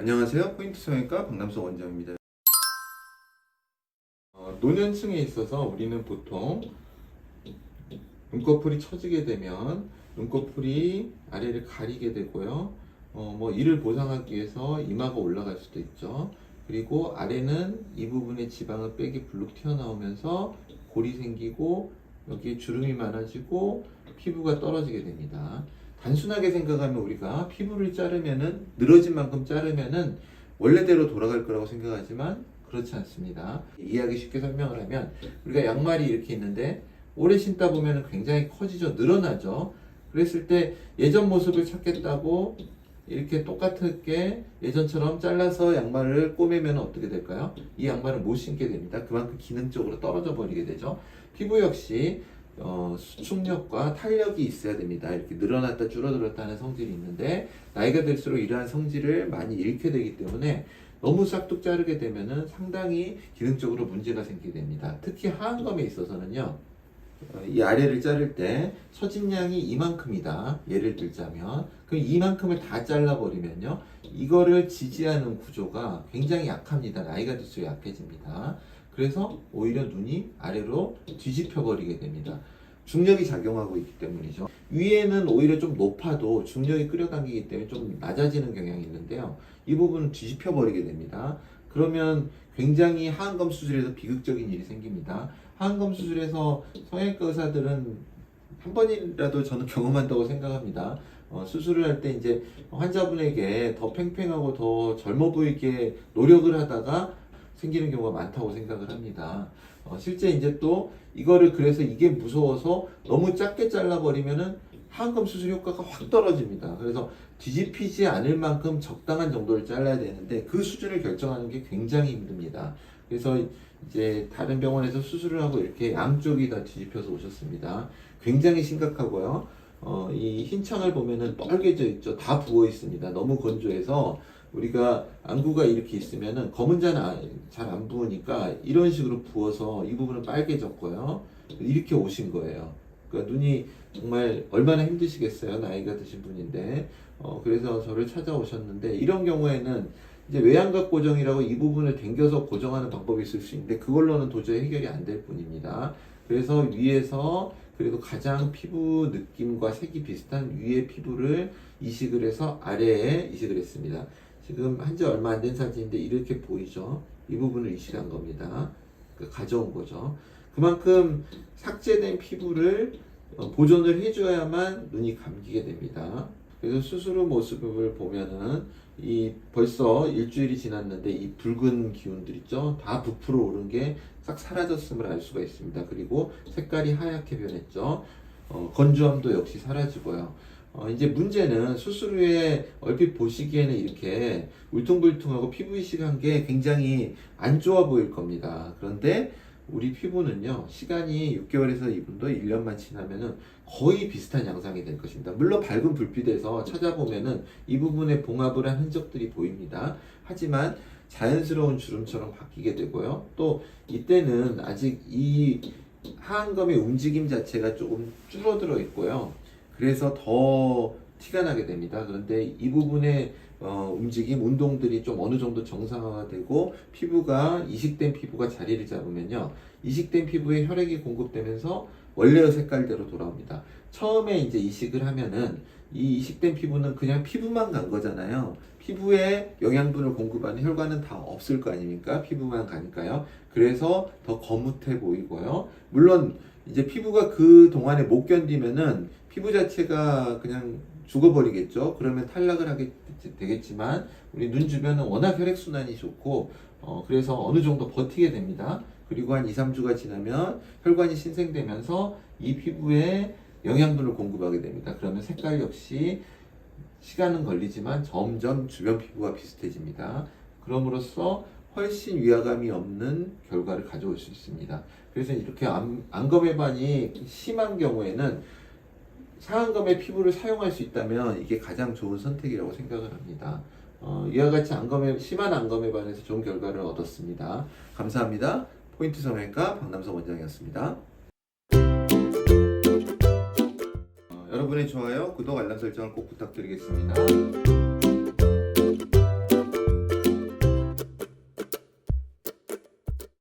안녕하세요. 포인트 성형외과 박남석 원장입니다. 노년층에 있어서 우리는 보통 눈꺼풀이 처지게 되면 눈꺼풀이 아래를 가리게 되고요. 이를 보상하기 위해서 이마가 올라갈 수도 있죠. 그리고 아래는 이 부분의 지방을 빼기 불룩 튀어나오면서 골이 생기고 여기에 주름이 많아지고 피부가 떨어지게 됩니다. 단순하게 생각하면 우리가 피부를 자르면은 늘어진 만큼 자르면은 원래대로 돌아갈 거라고 생각하지만 그렇지 않습니다. 이해하기 쉽게 설명을 하면 우리가 양말이 이렇게 있는데 오래 신다 보면 굉장히 커지죠. 늘어나죠. 그랬을 때 예전 모습을 찾겠다고 이렇게 똑같게 예전처럼 잘라서 양말을 꼬매면 어떻게 될까요? 이 양말을 못 신게 됩니다. 그만큼 기능적으로 떨어져 버리게 되죠. 피부 역시 수축력과 탄력이 있어야 됩니다. 이렇게 늘어났다 줄어들었다 하는 성질이 있는데 나이가 들수록 이러한 성질을 많이 잃게 되기 때문에 너무 싹둑 자르게 되면은 상당히 기능적으로 문제가 생기게 됩니다. 특히 하안검에 있어서는요. 이 아래를 자를 때 처진량이 이만큼이다. 예를 들자면 그럼 이만큼을 다 잘라버리면요. 이거를 지지하는 구조가 굉장히 약합니다. 나이가 들수록 약해집니다. 그래서 오히려 눈이 아래로 뒤집혀 버리게 됩니다. 중력이 작용하고 있기 때문이죠. 위에는 오히려 좀 높아도 중력이 끌어당기기 때문에 좀 낮아지는 경향이 있는데요. 이 부분은 뒤집혀 버리게 됩니다. 그러면 굉장히 하안검 수술에서 비극적인 일이 생깁니다. 하안검 수술에서 성형외과 의사들은 한 번이라도 저는 경험한다고 생각합니다. 수술을 할 때 이제 환자분에게 더 팽팽하고 더 젊어 보이게 노력을 하다가 생기는 경우가 많다고 생각을 합니다. 실제 이제 또 이거를 그래서 이게 무서워서 너무 작게 잘라버리면은 하안검 수술 효과가 확 떨어집니다. 그래서 뒤집히지 않을 만큼 적당한 정도를 잘라야 되는데 그 수준을 결정하는 게 굉장히 힘듭니다. 그래서 이제 다른 병원에서 수술을 하고 이렇게 양쪽이 다 뒤집혀서 오셨습니다. 굉장히 심각하고요. 이 흰 창을 보면은 빨개져 있죠. 다 부어 있습니다. 너무 건조해서 우리가 안구가 이렇게 있으면은 검은 자는 잘 안 부으니까 이런 식으로 부어서 이 부분은 빨개졌고요. 이렇게 오신 거예요. 그러니까 눈이 정말 얼마나 힘드시겠어요. 나이가 드신 분인데. 그래서 저를 찾아오셨는데 이런 경우에는 이제 외양각 고정이라고 이 부분을 당겨서 고정하는 방법이 있을 수 있는데 그걸로는 도저히 해결이 안 될 뿐입니다. 그래서 위에서 그래도 가장 피부 느낌과 색이 비슷한 위에 피부를 이식을 해서 아래에 이식을 했습니다. 지금 한지 얼마 안 된 사진인데 이렇게 보이죠? 이 부분을 이식한 겁니다. 가져온 거죠. 그만큼 삭제된 피부를 보존을 해줘야만 눈이 감기게 됩니다. 그래서 수술 후 모습을 보면은 이 벌써 일주일이 지났는데 이 붉은 기운들 있죠? 다 부풀어 오른 게 싹 사라졌음을 알 수가 있습니다. 그리고 색깔이 하얗게 변했죠. 건조함도 역시 사라지고요. 이제 문제는 수술 후에 얼핏 보시기에는 이렇게 울퉁불퉁하고 피부 이식한 게 굉장히 안 좋아 보일 겁니다. 그런데 우리 피부는요, 시간이 6개월에서 2분도 1년만 지나면은 거의 비슷한 양상이 될 것입니다. 물론 밝은 불빛에서 찾아보면은 이 부분에 봉합을 한 흔적들이 보입니다. 하지만 자연스러운 주름처럼 바뀌게 되고요. 또 이때는 아직 이 하안검의 움직임 자체가 조금 줄어들어 있고요. 그래서 더 티가 나게 됩니다. 그런데 이 부분의 움직임, 운동들이 좀 어느 정도 정상화가 되고 피부가 이식된 피부가 자리를 잡으면요. 이식된 피부에 혈액이 공급되면서 원래의 색깔대로 돌아옵니다. 처음에 이제 이식을 하면은 이 이식된 피부는 그냥 피부만 간 거잖아요. 피부에 영양분을 공급하는 혈관은 다 없을 거 아닙니까? 피부만 가니까요. 그래서 더 거뭇해 보이고요. 물론 이제 피부가 그 동안에 못 견디면은 피부 자체가 그냥 죽어버리겠죠. 그러면 탈락을 하게 되겠지만 우리 눈 주변은 워낙 혈액순환이 좋고 그래서 어느 정도 버티게 됩니다. 그리고 한 2, 3주가 지나면 혈관이 신생되면서 이 피부에 영양분을 공급하게 됩니다. 그러면 색깔 역시 시간은 걸리지만 점점 주변 피부가 비슷해집니다. 그럼으로써 훨씬 위화감이 없는 결과를 가져올 수 있습니다. 그래서 이렇게 안검해반이 심한 경우에는 상안검의 피부를 사용할 수 있다면 이게 가장 좋은 선택이라고 생각을 합니다. 이와 같이 심한 안검해반에서 좋은 결과를 얻었습니다. 감사합니다. 포인트 성형외과 박남석 원장이었습니다. 여러분의 좋아요, 구독, 알람 설정을 꼭 부탁드리겠습니다.